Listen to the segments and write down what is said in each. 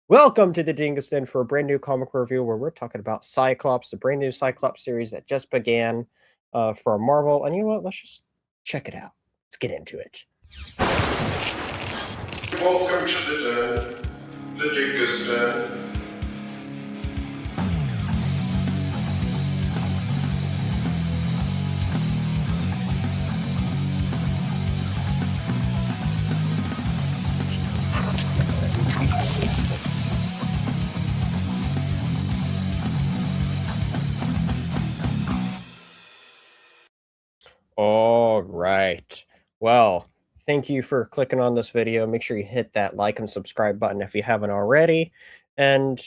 Welcome to the Dingus Den for a brand new comic review where we're talking about Cyclops, the brand new Cyclops series that just began for Marvel. And you know what? Let's just check it out. Let's get into it. Welcome to the Dingus Den. All right. Well, thank you for clicking on this video. Make sure you hit that like and subscribe button if you haven't already. And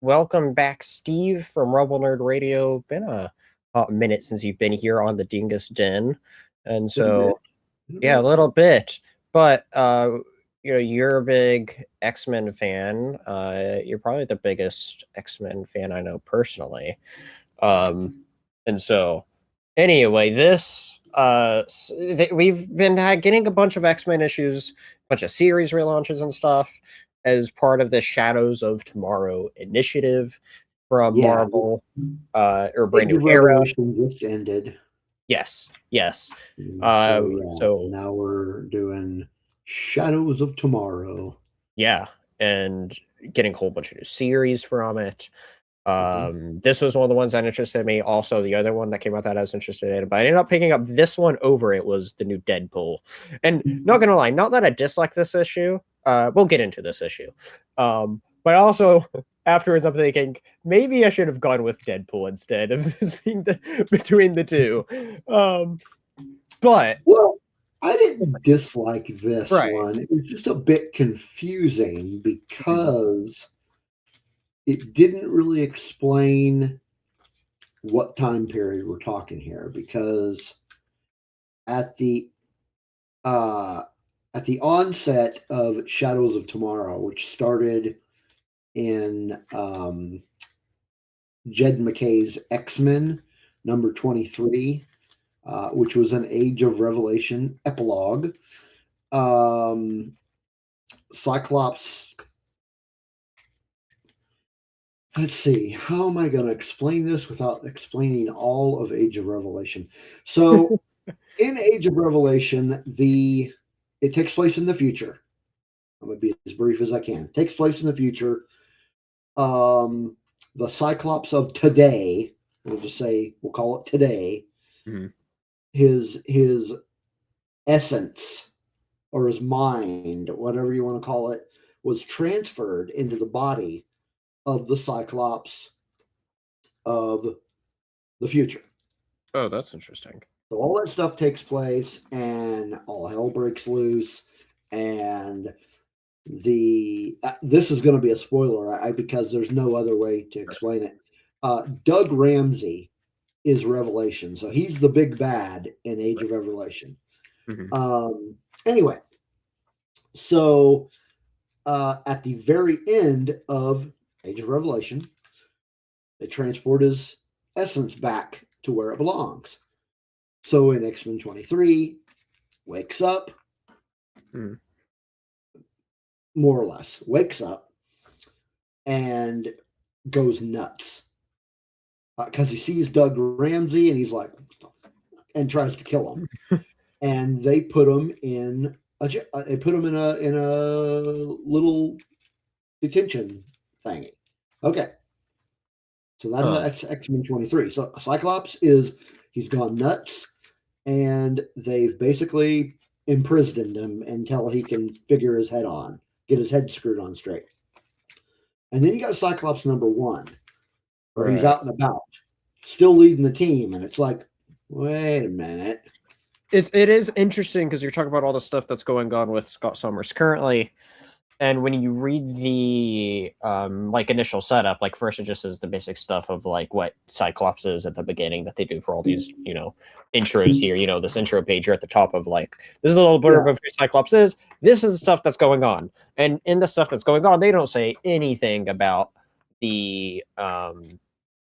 welcome back, Steve from Rebel Nerd Radio. Been a hot minute since you've been here on the Dingus Den. And so, yeah, a little bit. But, you're a big X-Men fan. You're probably the biggest X-Men fan I know personally. And so, anyway, we've been getting a bunch of X-Men issues, a bunch of series relaunches and stuff as part of the Shadows of Tomorrow initiative from Marvel, or Brand New Era. Just ended. Yes. So now we're doing Shadows of Tomorrow. Yeah, and getting a whole bunch of new series from it. This was one of the ones that interested me. Also, the other one that came out that I was interested in, but I ended up picking up this one over it was the new Deadpool. And not gonna lie, not that I dislike this issue. We'll get into this issue. But also afterwards I'm thinking maybe I should have gone with Deadpool instead of this being between the two. But well, I didn't dislike this one. It was just a bit confusing because it didn't really explain what time period we're talking here, because at the onset of Shadows of Tomorrow, which started in Jed MacKay's X-Men number 23, which was an Age of Revelation epilogue, Cyclops. Let's see, how am I going to explain this without explaining all of Age of Revelation? So in Age of Revelation, it takes place in the future. I'm going to be as brief as I can. It takes place in the future. The Cyclops of today, we'll call it today, his essence or his mind, whatever you want to call it, was transferred into the body of the Cyclops of the future. Oh, that's interesting. So all that stuff takes place and all hell breaks loose, and this is going to be a spoiler because there's no other way to explain it. Doug Ramsey is Revelation, so he's the big bad in Age of Revelation. Anyway, so at the very end of Age of Revelation, they transport his essence back to where it belongs. So in X-Men 23, wakes up, more or less, wakes up and goes nuts because he sees Doug Ramsey and he's like, and tries to kill him. And they put him in a little detention thingy. Okay. So that's X-Men 23. So Cyclops he's gone nuts, and they've basically imprisoned him until he can figure his head on, get his head screwed on straight. And then you got Cyclops number 1, where he's out and about, still leading the team, and it's like, wait a minute. It is interesting because you're talking about all the stuff that's going on with Scott Summers currently, and when you read the initial setup, first it just is the basic stuff of what Cyclops is at the beginning that they do for all these intros here. This intro page here at the top of this is a little blurb of who Cyclops is. This is the stuff that's going on, and in the stuff that's going on, they don't say anything about the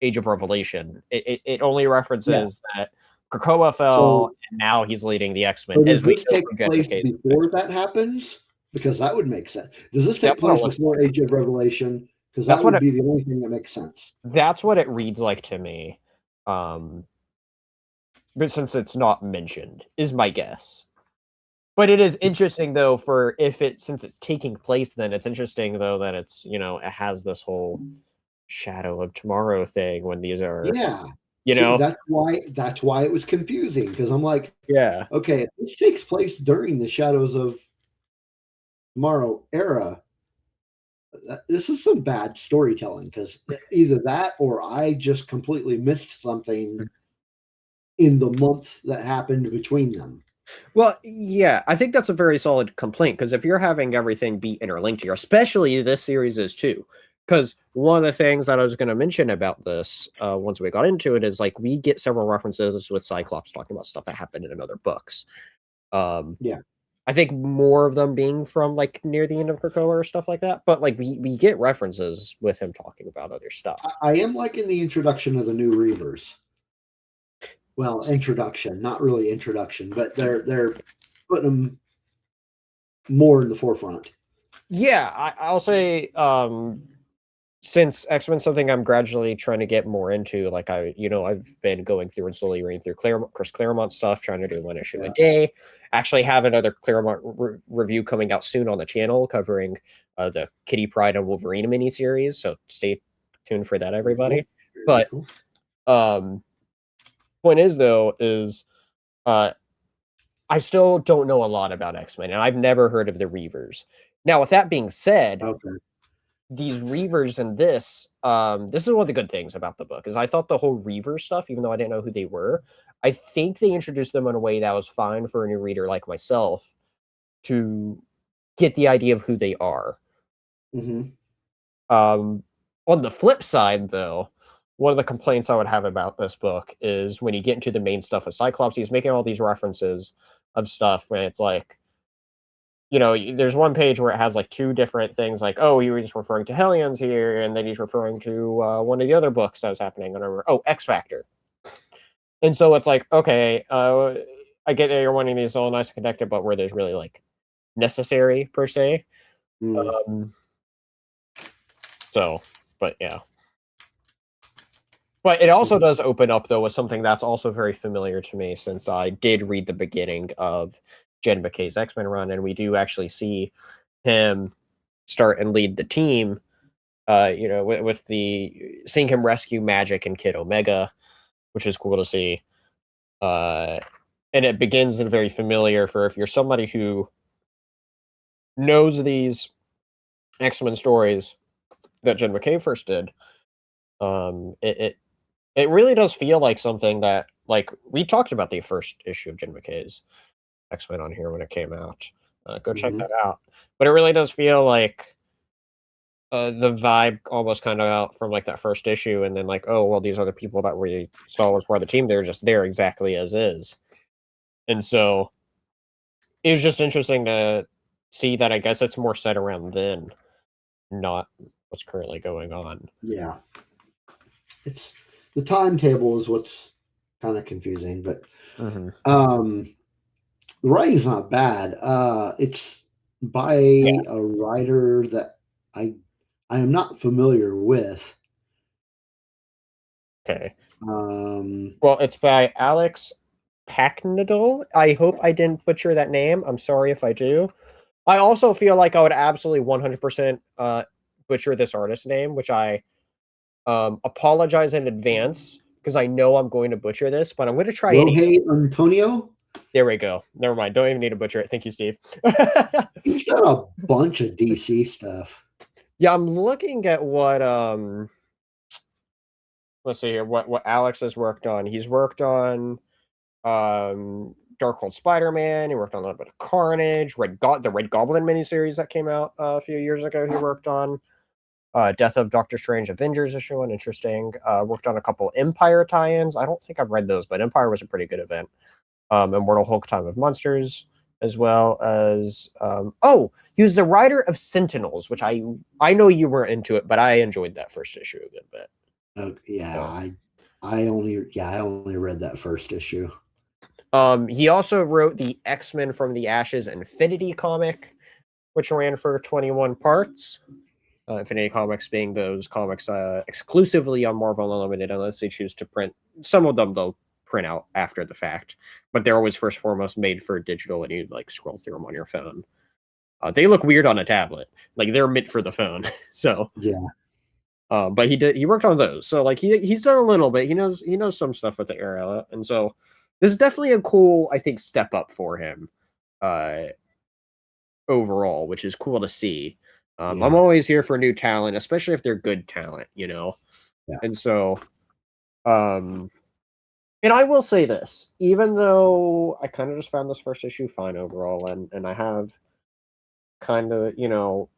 Age of Revelation. It only references that Krakoa fell, and now he's leading the X-Men. Does this take place before that happens, Because that would make sense. Does this take That's what it place looks before like. Age of Revelation? Because That's that what would it be the only thing that makes sense. that's what it reads like to me. But since it's not mentioned, is my guess. But it is interesting though since it's taking place then it's interesting though that it's, it has this whole Shadow of Tomorrow thing when these are, Yeah. you See, know? that's why it was confusing, because I'm like, Yeah. okay, if this takes place during the Shadows of Tomorrow era, this is some bad storytelling, because either that or I just completely missed something in the months that happened between them. Well, yeah, I think that's a very solid complaint because if you're having everything be interlinked here, especially this series is too, because one of the things that I was going to mention about this once we got into it is like we get several references with Cyclops talking about stuff that happened in other books. Yeah. I think more of them being from like near the end of Krakoa or stuff like that, but like we get references with him talking about other stuff. I am liking the introduction of the new Reavers. Well, introduction, not really introduction, but they're putting them more in the forefront. Yeah, I'll say since X-Men something I'm gradually trying to get more into, like I've been going through and slowly reading through Chris Claremont stuff, trying to do one issue a day. Actually have another Claremont review coming out soon on the channel covering the Kitty Pryde and Wolverine miniseries, so stay tuned for that, everybody. Very But cool. point is though, is I still don't know a lot about X-Men, and I've never heard of the Reavers. Now, with that being said, Okay. these Reavers and this is one of the good things about the book, is I thought the whole Reaver stuff, even though I didn't know who they were, I think they introduced them in a way that was fine for a new reader like myself to get the idea of who they are. Mm-hmm. On the flip side, though, one of the complaints I would have about this book is when you get into the main stuff of Cyclops, he's making all these references of stuff, and it's like, there's one page where it has like two different things, like, oh, he was referring to Hellions here, and then he's referring to one of the other books that was happening. And I remember, oh, X Factor. And so it's like, okay, I get that you're wanting these all nice and connected, but were those really like necessary per se? Mm. But yeah. But it also does open up, though, with something that's also very familiar to me, since I did read the beginning of Jen McKay's X-Men run, and we do actually see him start and lead the team, with seeing him rescue Magic and Kid Omega, which is cool to see. And it begins in very familiar for if you're somebody who knows these X-Men stories that Jen McKay first did. It really does feel like something that, like, we talked about the first issue of Jen McKay's X-Men on here when it came out. Go check that out. But it really does feel like the vibe almost kind of out from like that first issue, and then like, oh well, these other people that we saw as part of the team, they're just there exactly as is. And so it was just interesting to see that. I guess it's more set around then, not what's currently going on. Yeah. It's the timetable is what's kind of confusing, but the writing's not bad. It's by a writer that I am not familiar with. Okay. Well, it's by Alex Packnadel. I hope I didn't butcher that name. I'm sorry if I do. I also feel like I would absolutely 100% butcher this artist's name, which I apologize in advance because I know I'm going to butcher this, but I'm going to try Rohei Antonio. There we go. Never mind. Don't even need to butcher it. Thank you, Steve. He's got a bunch of DC stuff. Yeah, I'm looking at what let's see here, what Alex has worked on. He's worked on Darkhold Spider-Man. He worked on a little bit of Carnage, the Red Goblin miniseries that came out a few years ago. He worked on Death of Doctor Strange Avengers issue, one interesting. Worked on a couple Empire tie-ins. I don't think I've read those, but Empire was a pretty good event. Immortal Hulk Time of Monsters, as well as he was the writer of Sentinels, which I know you weren't into it, but I enjoyed that first issue a good bit. I only read that first issue. He also wrote the X-Men from the Ashes Infinity comic, which ran for 21 parts. Infinity Comics being those comics exclusively on Marvel Unlimited, unless they choose to print. Some of them they'll print out after the fact, but they're always first and foremost made for digital, and you like scroll through them on your phone. They look weird on a tablet, like they're meant for the phone. So Yeah. but he worked on those, so like he's done a little bit. He knows some stuff with the era, and so this is definitely a cool, I think, step up for him overall, which is cool to see. I'm always here for new talent, especially if they're good talent, you know. Yeah. And so, and I will say this, even though I kind of just found this first issue fine overall, and I have kind of, you know,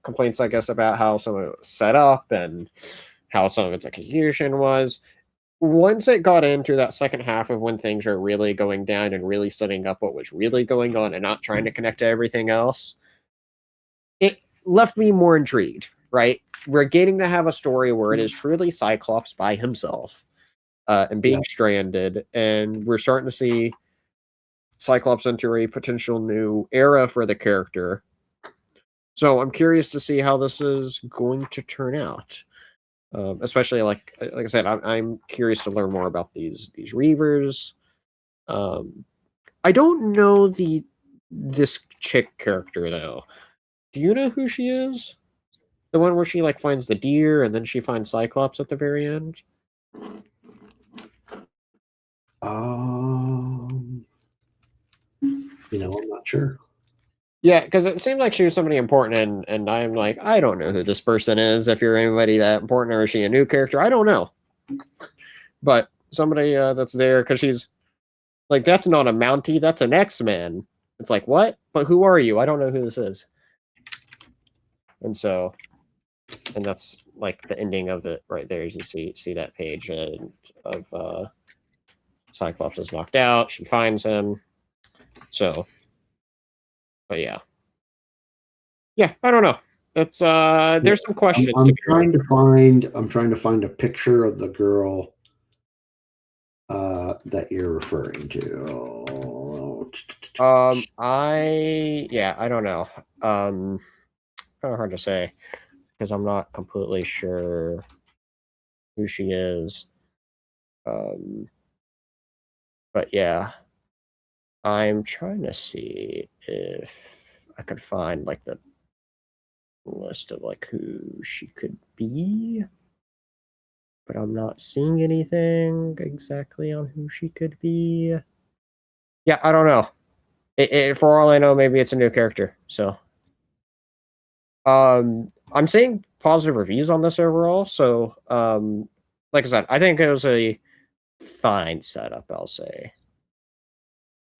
complaints, I guess, about how some of it was set up and how some of its execution was. Once it got into that second half of when things are really going down and really setting up what was really going on and not trying to connect to everything else, it left me more intrigued, right? We're getting to have a story where it is truly Cyclops by himself and being stranded, and we're starting to see Cyclops enter a potential new era for the character. So I'm curious to see how this is going to turn out. Especially like I said, I'm curious to learn more about these Reavers. I don't know this chick character though. Do you know who she is? The one where she like finds the deer and then she finds Cyclops at the very end. You know, I'm not sure. Yeah, because it seemed like she was somebody important, and I'm like, I don't know who this person is. If you're anybody that important, or is she a new character? I don't know. But somebody that's there, because she's like, that's not a Mountie, that's an X-Man. It's like, what? But who are you? I don't know who this is. And so, and that's like the ending of it right there. As you see that page of Cyclops is knocked out. She finds him. So, but yeah, I don't know. It's there's some questions. I'm trying to find a picture of the girl that you're referring to. I don't know. Kind of hard to say because I'm not completely sure who she is. But yeah, I'm trying to see if I could find like the list of like who she could be, but I'm not seeing anything exactly on who she could be. Yeah, I don't know. For all I know, maybe it's a new character. So, I'm seeing positive reviews on this overall. So, like I said, I think it was a fine setup, I'll say.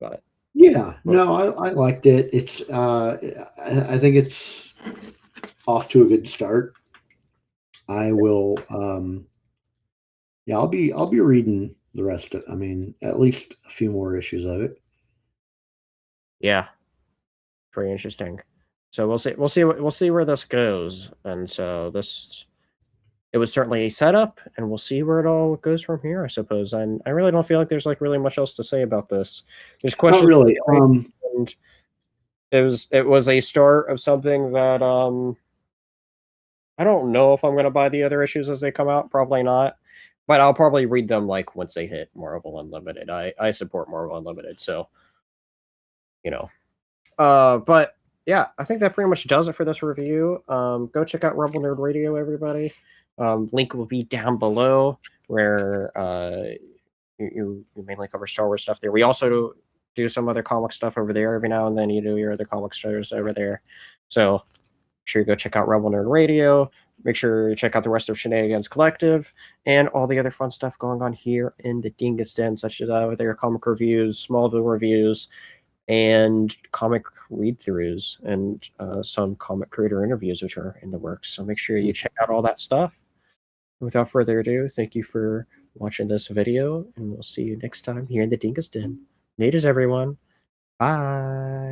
But yeah, no, I liked it. It's I think it's off to a good start. I will I'll be reading the rest of, I mean, at least a few more issues of it. Yeah, pretty interesting. So we'll see where this goes. And so it was certainly a setup, and we'll see where it all goes from here, I suppose. And I really don't feel like there's like really much else to say about this. There's questions. Not really. And it was a start of something that I don't know if I'm going to buy the other issues as they come out. Probably not, but I'll probably read them like once they hit Marvel Unlimited. I support Marvel Unlimited, so you know. But yeah, I think that pretty much does it for this review. Go check out Rebel Nerd Radio, everybody. Link will be down below where you mainly cover Star Wars stuff there. We also do some other comic stuff over there every now and then. You do your other comic shows over there. So make sure you go check out Rebel Nerd Radio. Make sure you check out the rest of Shenanigans Collective and all the other fun stuff going on here in the Dingus Den, such as their comic reviews, Smallville reviews, and comic read-throughs, and some comic creator interviews, which are in the works. So make sure you check out all that stuff. Without further ado, thank you for watching this video, and we'll see you next time here in the Dingus Den. Laters, everyone. Bye.